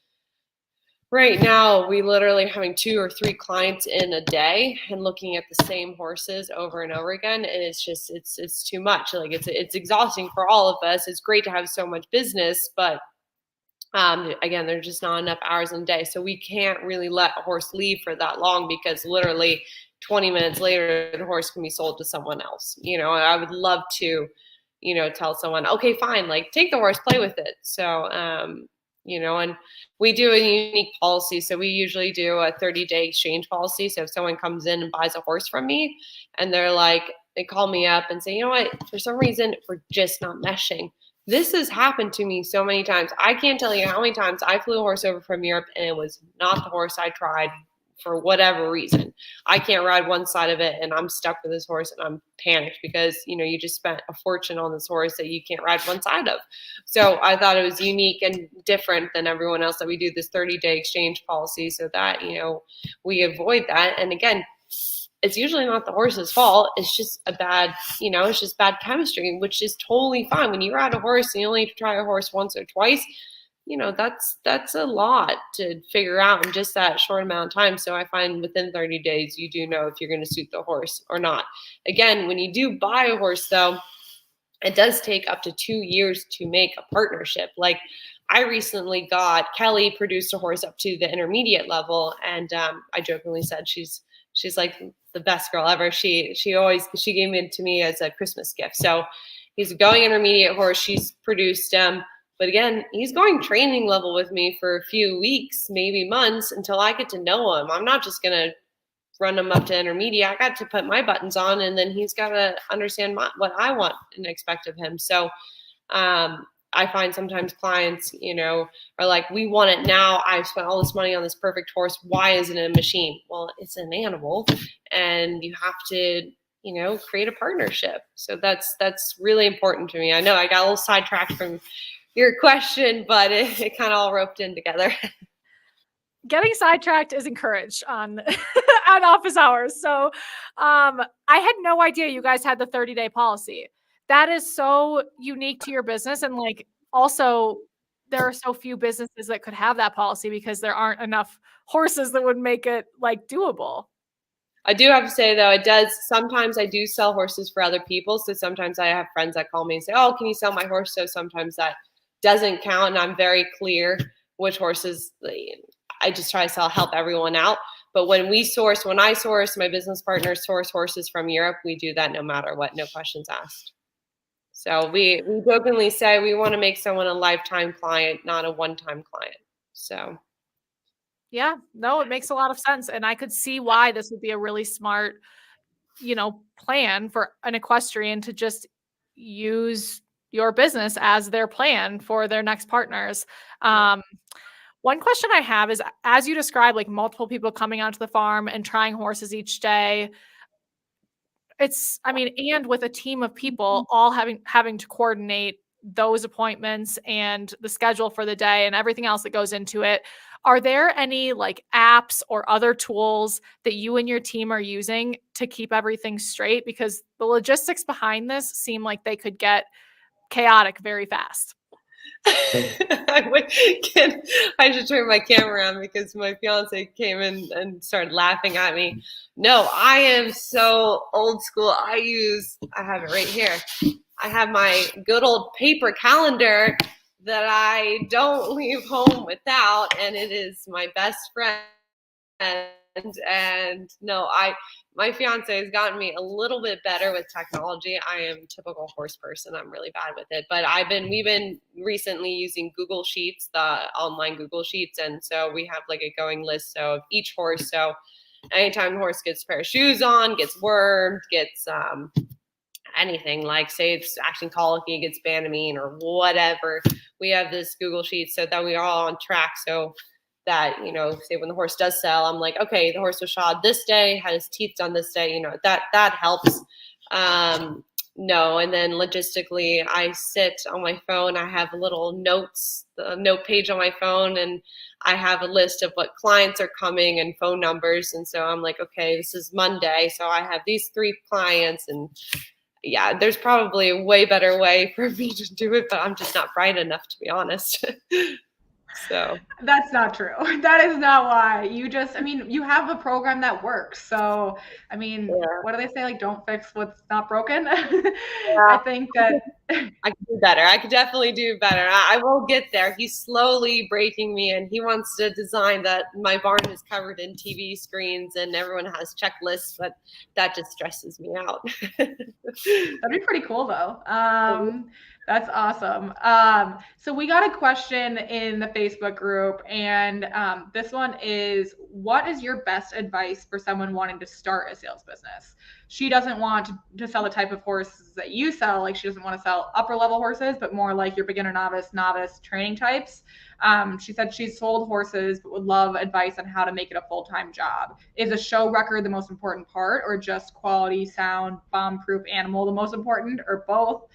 S2: right now, we literally having 2 or 3 clients in a day and looking at the same horses over and over again. And it's just, it's too much. Like it's exhausting for all of us. It's great to have so much business, but again, there's just not enough hours in a day. So we can't really let a horse leave for that long because literally 20 minutes later, the horse can be sold to someone else. You know, I would love to, you know, tell someone, okay, fine, like take the horse, play with it. So, you know, and we do a unique policy. So we usually do a 30-day exchange policy. So if someone comes in and buys a horse from me and they're like, they call me up and say, you know what, for some reason, we're just not meshing. This has happened to me so many times. I can't tell you how many times I flew a horse over from Europe and it was not the horse I tried for whatever reason. I can't ride one side of it and I'm stuck with this horse and I'm panicked because, you know, you just spent a fortune on this horse that you can't ride one side of. So I thought it was unique and different than everyone else that we do this 30-day exchange policy so that, you know, we avoid that. And again, it's usually not the horse's fault. It's just a bad, you know, it's just bad chemistry, which is totally fine. When you ride a horse and you only try a horse once or twice, you know, that's a lot to figure out in just that short amount of time. So I find within 30 days, you do know if you're going to suit the horse or not. Again, when you do buy a horse, though, it does take up to 2 years to make a partnership. Like I recently got Kelly produced a horse up to the intermediate level, and I jokingly said she's like the best girl ever. She gave it to me as a Christmas gift. So he's a going intermediate horse. She's produced him. But again, he's going training level with me for a few weeks, maybe months, until I get to know him. I'm not just going to run him up to intermediate. I got to put my buttons on, and then he's got to understand what I want and expect of him. So I find sometimes clients, you know, are like, we want it now. I've spent all this money on this perfect horse. Why isn't it a machine? Well, it's an animal, and you have to, you know, create a partnership. So that's really important to me. I know I got a little sidetracked from your question, but it kind of all roped in together.
S1: Getting sidetracked is encouraged on on office hours. So I had no idea you guys had the 30-day policy. That is so unique to your business. And like, also, there are so few businesses that could have that policy because there aren't enough horses that would make it like doable.
S2: I do have to say, though, it does. Sometimes I do sell horses for other people. So sometimes I have friends that call me and say, oh, can you sell my horse? So sometimes that doesn't count. And I'm very clear which horses. I just try to help everyone out. But when I source, my business partners source horses from Europe, we do that no matter what, no questions asked. So we jokingly say we want to make someone a lifetime client, not a one-time client. So
S1: Yeah, no, it makes a lot of sense. And I could see why this would be a really smart, plan for an equestrian to just use your business as their plan for their next partners. Um, One question I have is, as you describe, like multiple people coming onto the farm and trying horses each day, and with a team of people all having to coordinate those appointments and the schedule for the day and everything else that goes into it. Are there any like apps or other tools that you and your team are using to keep everything straight? Because the logistics behind this seem like they could get chaotic very fast.
S2: I should turn my camera on because my fiance came in and started laughing at me. No, I am so old school. I have it right here. I have my good old paper calendar that I don't leave home without, and it is my best friend. And no, my fiance has gotten me a little bit better with technology. I am a typical horse person. I'm really bad with it. But we've been recently using Google Sheets, the online Google Sheets. And so we have like a going list of each horse. So anytime the horse gets a pair of shoes on, gets wormed, gets anything, like say it's acting colicky, gets Banamine or whatever, we have this Google Sheet so that we are all on track. So that, say when the horse does sell, I'm like, okay, the horse was shod this day, had his teeth done this day, that helps. No, and then logistically, I sit on my phone. I have little notes, the note page on my phone, and I have a list of what clients are coming and phone numbers. And so I'm like, okay, this is Monday, so I have these 3 clients, and yeah, there's probably a way better way for me to do it, but I'm just not bright enough, to be honest. So
S3: That's not true. That is not why. You have a program that works. So, what do they say? Like, don't fix what's not broken. I think that
S2: I could do better. I could definitely do better. I will get there. He's slowly breaking me in. He wants to design that my barn is covered in TV screens and everyone has checklists, but that just stresses me out.
S3: that'd be pretty cool, though. That's awesome. So we got a question in the Facebook group, and this one is, what is your best advice for someone wanting to start a sales business? She doesn't want to sell the type of horses that you sell. Like, she doesn't want to sell upper level horses, but more like your beginner, novice training types. She said she's sold horses, but would love advice on how to make it a full-time job. Is a show record the most important part, or just quality, sound, bomb-proof animal the most important, or both?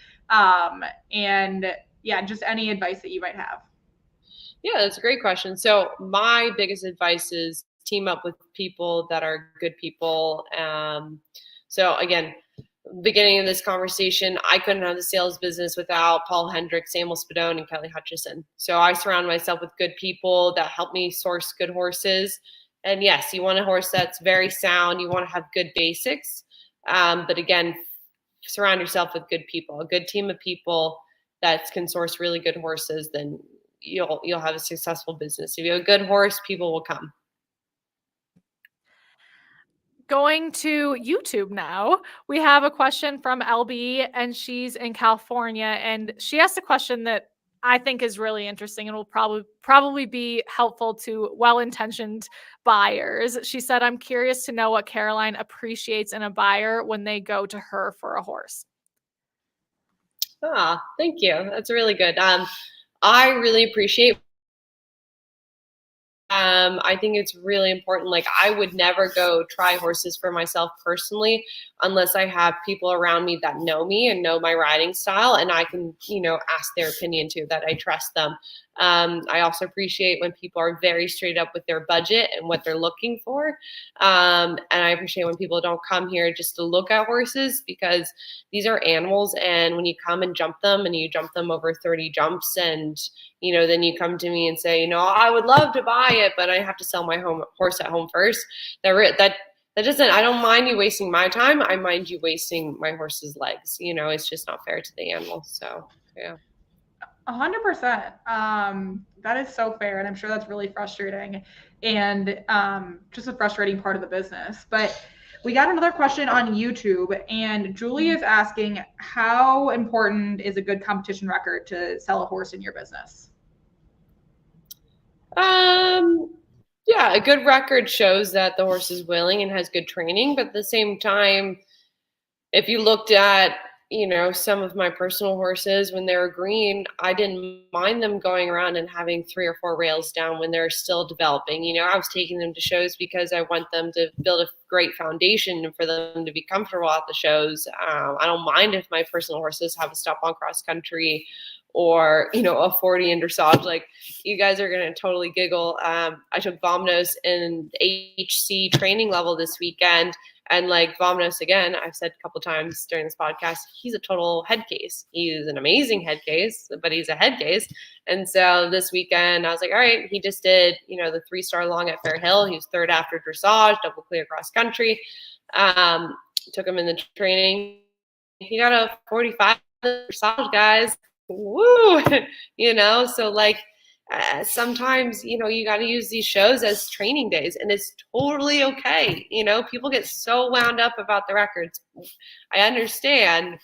S3: And yeah, just any advice that you might have.
S2: Yeah, that's a great question. So my biggest advice is team up with people that are good people. So again, beginning of this conversation, I couldn't have the sales business without Paul Hendrick, Samuel Spadone, and Kelly Hutchison. So I surround myself with good people that help me source good horses. And yes, you want a horse that's very sound. You want to have good basics. But again, surround yourself with good people, a good team of people that can source really good horses, then you'll have a successful business. If you have a good horse, people will come.
S1: Going to YouTube now, we have a question from LB, and she's in California, and she asked a question that I think is really interesting and will probably be helpful to well-intentioned buyers. She said, "I'm curious to know what Caroline appreciates in a buyer when they go to her for a horse."
S2: Thank you. That's really good. I really appreciate. I think it's really important. Like, I would never go try horses for myself personally unless I have people around me that know me and know my riding style, and I can, ask their opinion too, that I trust them. I also appreciate when people are very straight up with their budget and what they're looking for. And I appreciate when people don't come here just to look at horses, because these are animals. And when you come and jump them, and you jump them over 30 jumps, and then you come to me and say, I would love to buy it, but I have to sell my horse at home first. That doesn't, I don't mind you wasting my time. I mind you wasting my horse's legs. It's just not fair to the animal. So, yeah.
S3: 100%. That is so fair. And I'm sure that's really frustrating, and just a frustrating part of the business. But We got another question on YouTube, and Julie is asking, how important is a good competition record to sell a horse in your business?
S2: Yeah, a good record shows that the horse is willing and has good training, but at the same time, if you looked at, some of my personal horses when they were green, I didn't mind them going around and having 3 or 4 rails down when they're still developing. I was taking them to shows because I want them to build a great foundation and for them to be comfortable at the shows. I don't mind if my personal horses have a stop on cross country or, a 40 in dressage. Like, you guys are going to totally giggle. I took Vominos in HC training level this weekend. And like Vominos, again, I've said a couple times during this podcast, he's a total head case. He's an amazing head case, but he's a head case. And so this weekend, I was like, all right, he just did, the 3-star long at Fair Hill. He was 3rd after dressage, double clear cross country. Took him in the training. He got a 45 dressage, guys. Woo! So like, sometimes, you got to use these shows as training days, and it's totally okay. People get so wound up about the records. I understand.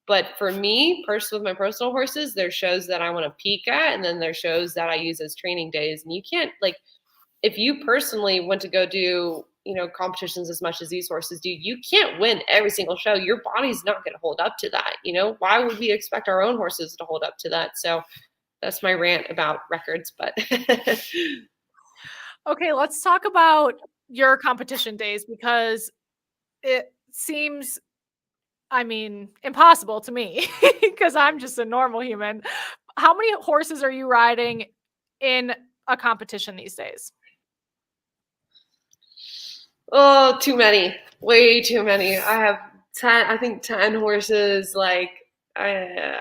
S2: But for me, with my personal horses, there's shows that I want to peak at, and then there's shows that I use as training days. And you can't, like, if you personally want to go do, competitions as much as these horses do, you can't win every single show. Your body's not going to hold up to that. Why would we expect our own horses to hold up to that? So that's my rant about records, but.
S1: Okay, let's talk about your competition days, because it seems, impossible to me because I'm just a normal human. How many horses are you riding in a competition these days?
S2: Oh, too many. Way too many. I have 10 horses. Like, I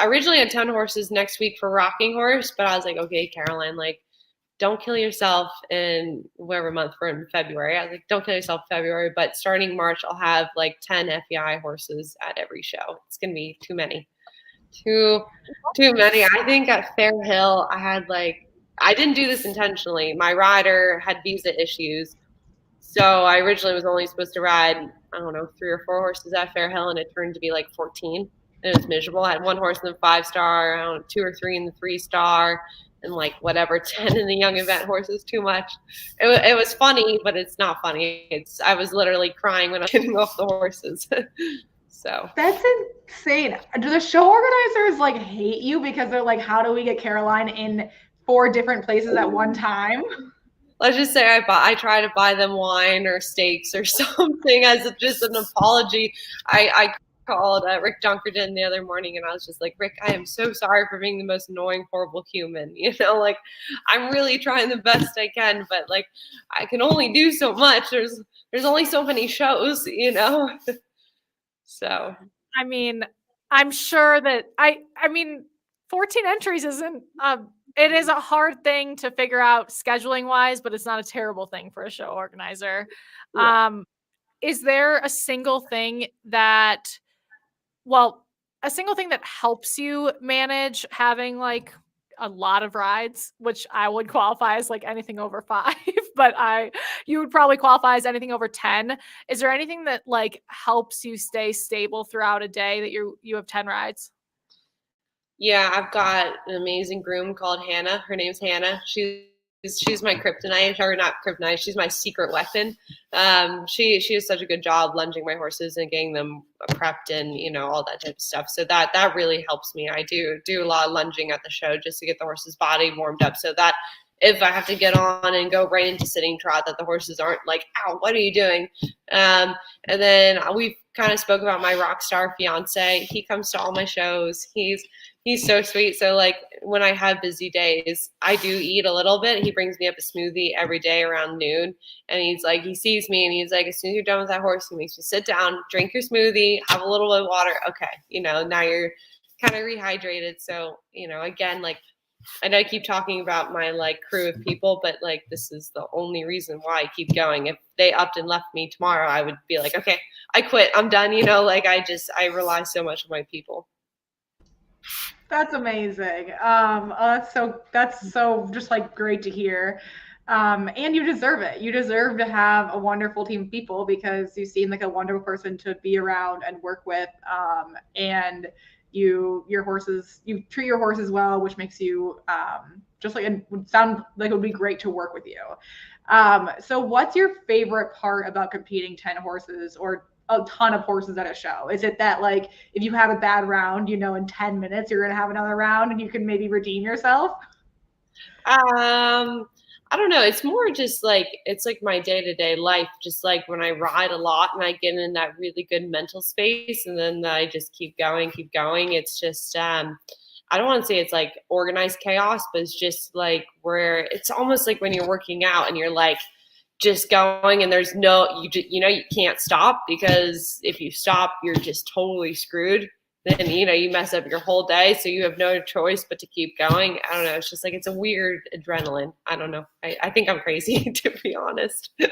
S2: originally had 10 horses next week for Rocking Horse, but I was like, okay, Caroline, like, don't kill yourself in whatever month we're in February. I was like, don't kill yourself in February, but starting March, I'll have like 10 FEI horses at every show. It's going to be too many. Too many. I think at Fair Hill, I didn't do this intentionally. My rider had visa issues. So I originally was only supposed to ride, I don't know, 3 or 4 horses at Fair Hill, and it turned to be like 14. And it was miserable. I had 1 horse in the 5-star, I don't know, 2 or 3 in the 3-star, and like whatever, 10 in the young event horses. Too much. It was funny, but it's not funny. I was literally crying when I was getting off the horses. So
S3: that's insane. Do the show organizers like hate you because they're like, how do we get Caroline in 4 different places at one time?
S2: Let's just say I try to buy them wine or steaks or something as just an apology. I called Rick Dunkerton the other morning, and I was just like, Rick, I am so sorry for being the most annoying, horrible human. Like, I'm really trying the best I can, but like, I can only do so much. There's only so many shows, So.
S1: I'm sure that 14 entries isn't it is a hard thing to figure out scheduling wise, but it's not a terrible thing for a show organizer. Yeah. Is there a single thing that helps you manage having like a lot of rides, which I would qualify as like anything over 5, but you would probably qualify as anything over 10. Is there anything that like helps you stay stable throughout a day that you have 10 rides?
S2: Yeah, I've got an amazing groom called Hannah. Her name's Hannah. She's my kryptonite, or not kryptonite. She's my secret weapon. She does such a good job lunging my horses and getting them prepped and all that type of stuff. So that really helps me. I do a lot of lunging at the show just to get the horse's body warmed up, so that if I have to get on and go right into sitting trot, that the horses aren't like, ow, what are you doing? And then we kind of spoke about my rock star fiance. He comes to all my shows. He's so sweet. So like when I have busy days, I do eat a little bit. He brings me up a smoothie every day around noon. And he's like, he sees me and he's like, as soon as you're done with that horse, he makes me sit down, drink your smoothie, have a little bit of water. Okay. Now you're kind of rehydrated. So, again, like, I know I keep talking about my like crew of people, but like this is the only reason why I keep going. If they upped and left me tomorrow, I would be like, okay, I quit. I'm done. Like I rely so much on my people.
S3: That's amazing. That's so just like great to hear. And you deserve it. You deserve to have a wonderful team of people because you seem like a wonderful person to be around and work with. And you treat your horses well, which makes you just like it would sound like it would be great to work with you. So what's your favorite part about competing 10 horses or a ton of horses at a show? Is it that like if you have a bad round, in 10 minutes you're gonna have another round and you can maybe redeem yourself?
S2: I don't know. It's more just like it's like my day-to-day life. Just like when I ride a lot and I get in that really good mental space, and then I just keep going, keep going. It's just I don't want to say it's like organized chaos, but it's just like where it's almost like when you're working out and you're like just going and there's you can't stop, because if you stop, you're just totally screwed. Then you mess up your whole day, so you have no choice but to keep going. I don't know. It's just like it's a weird adrenaline. I don't know. I think I'm crazy, to be honest. So.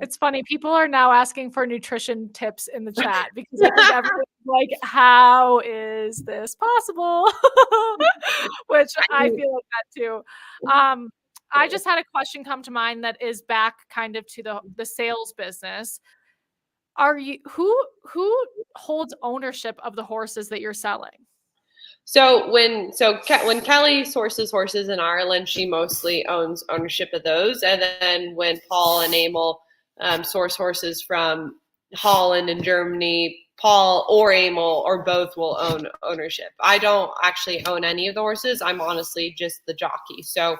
S1: It's funny. People are now asking for nutrition tips in the chat because I think everyone's like, how is this possible? Which I feel like that too. I just had a question come to mind that is back kind of to the sales business. Who holds ownership of the horses that you're selling?
S2: So when Kelly sources horses in Ireland, she mostly owns ownership of those. And then when Paul and Emil source horses from Holland and Germany, Paul or Emil or both will own ownership. I don't actually own any of the horses. I'm honestly just the jockey. So,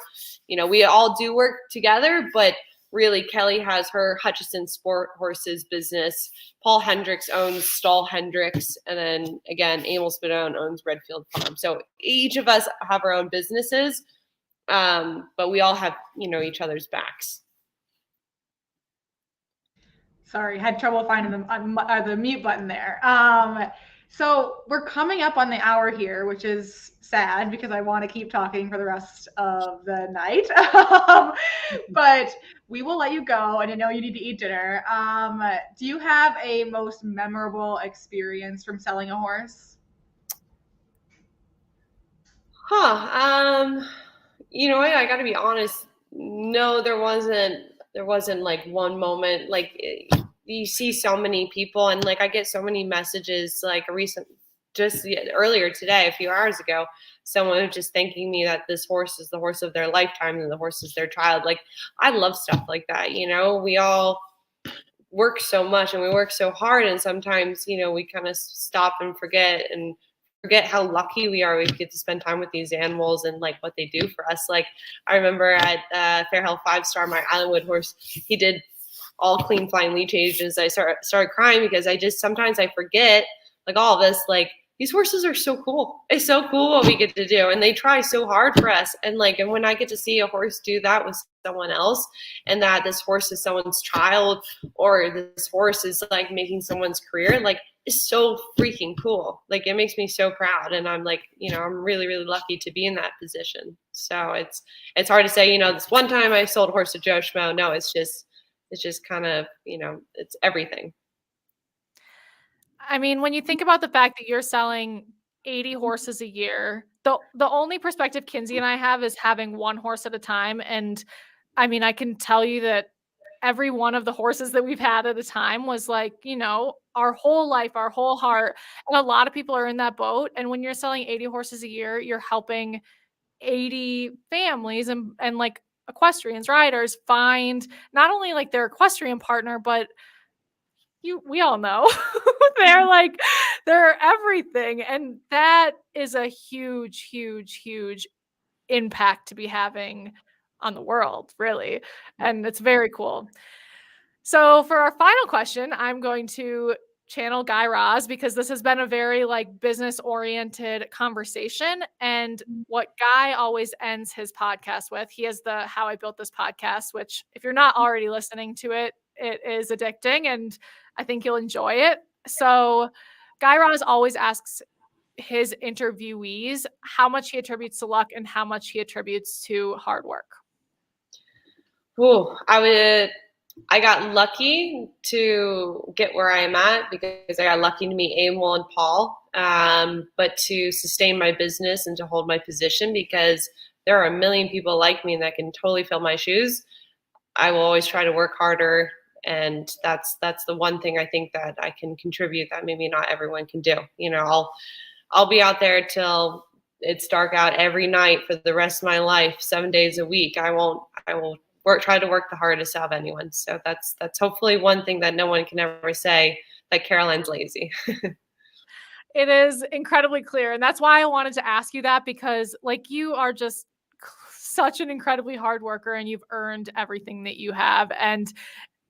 S2: we all do work together, but really Kelly has her Hutchison Sport Horses business. Paul Hendricks owns Stall Hendricks. And then again, Emil Spadone owns Redfield Farm. So each of us have our own businesses, but we all have, each other's backs.
S3: Sorry, had trouble finding the mute button there. So we're coming up on the hour here, which is sad because I want to keep talking for the rest of the night. But we will let you go, and I know you need to eat dinner. Do you have a most memorable experience from selling a horse?
S2: I got to be honest. No, there wasn't like one moment. Like you see so many people, and like I get so many messages. Like earlier today, a few hours ago, someone was just thanking me that this horse is the horse of their lifetime and the horse is their child. Like I love stuff like that. We all work so much and we work so hard, and sometimes we kind of stop and forget how lucky we are. We get to spend time with these animals and like what they do for us. Like I remember at Fair Health 5-star, my Islandwood horse, he did all clean flying leech ages. I started crying because sometimes I forget like all of this, like these horses are so cool. It's so cool what we get to do. And they try so hard for us. And when I get to see a horse do that with someone else, and that this horse is someone's child, or this horse is like making someone's career, like it's so freaking cool. Like it makes me so proud. And I'm like, I'm really, really lucky to be in that position. So it's hard to say, this one time I sold a horse to Joe Schmo. No, it's just kind of, it's everything.
S1: I mean, when you think about the fact that you're selling 80 horses a year, the only perspective Kinsey and I have is having one horse at a time. And I mean, I can tell you that every one of the horses that we've had at a time was like, our whole life, our whole heart. And a lot of people are in that boat. And when you're selling 80 horses a year, you're helping 80 families and like equestrians, riders find not only like their equestrian partner, but we all know they're everything. And that is a huge, huge, huge impact to be having on the world, really. And it's very cool. So for our final question, I'm going to channel Guy Raz because this has been a very like business oriented conversation. And what Guy always ends his podcast with, he has the How I Built This podcast, which if you're not already listening to it, it is addicting and I think you'll enjoy it. So Guy Raz always asks his interviewees how much he attributes to luck and how much he attributes to hard work.
S2: Ooh, I got lucky to get where I am at because I got lucky to meet Emil and Paul, but to sustain my business and to hold my position because there are a million people like me that can totally fill my shoes, I will always try to work harder. And that's the one thing I think that I can contribute that maybe not everyone can do. I'll be out there till it's dark out every night for the rest of my life, 7 days a week. I will try to work the hardest out of anyone. So that's hopefully one thing that no one can ever say, that Caroline's lazy.
S1: It is incredibly clear. And that's why I wanted to ask you that, because like, you are just such an incredibly hard worker and you've earned everything that you have. And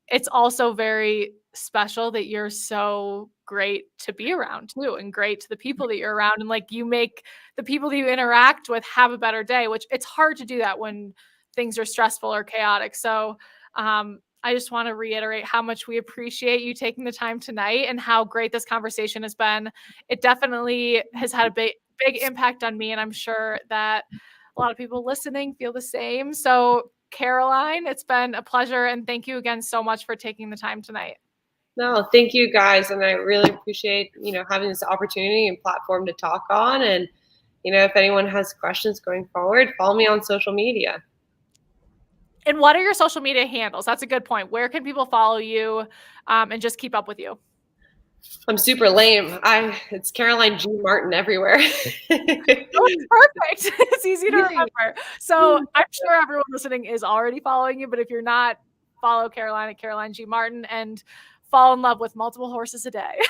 S1: it's also very special that you're so great to be around too, and great to the people that you're around. And like, you make the people that you interact with have a better day, which it's hard to do that when things are stressful or chaotic. So I just want to reiterate how much we appreciate you taking the time tonight and how great this conversation has been. It definitely has had a big impact on me, and I'm sure that a lot of people listening feel the same. So Caroline, it's been a pleasure, and thank you again so much for taking the time tonight.
S2: No, thank you guys, and I really appreciate having this opportunity and platform to talk on. And if anyone has questions going forward, follow me on social media.
S1: And what are your social media handles? That's a good point. Where can people follow you and just keep up with you?
S2: I'm super lame. It's Caroline G. Martin everywhere.
S1: Oh, it's perfect. It's easy to remember. So I'm sure everyone listening is already following you, but if you're not, follow Caroline at Caroline G. Martin and fall in love with multiple horses a day.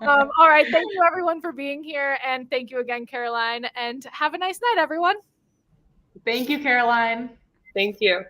S1: All right. Thank you everyone for being here. And thank you again, Caroline, and have a nice night, everyone.
S3: Thank you, Caroline.
S2: Thank you.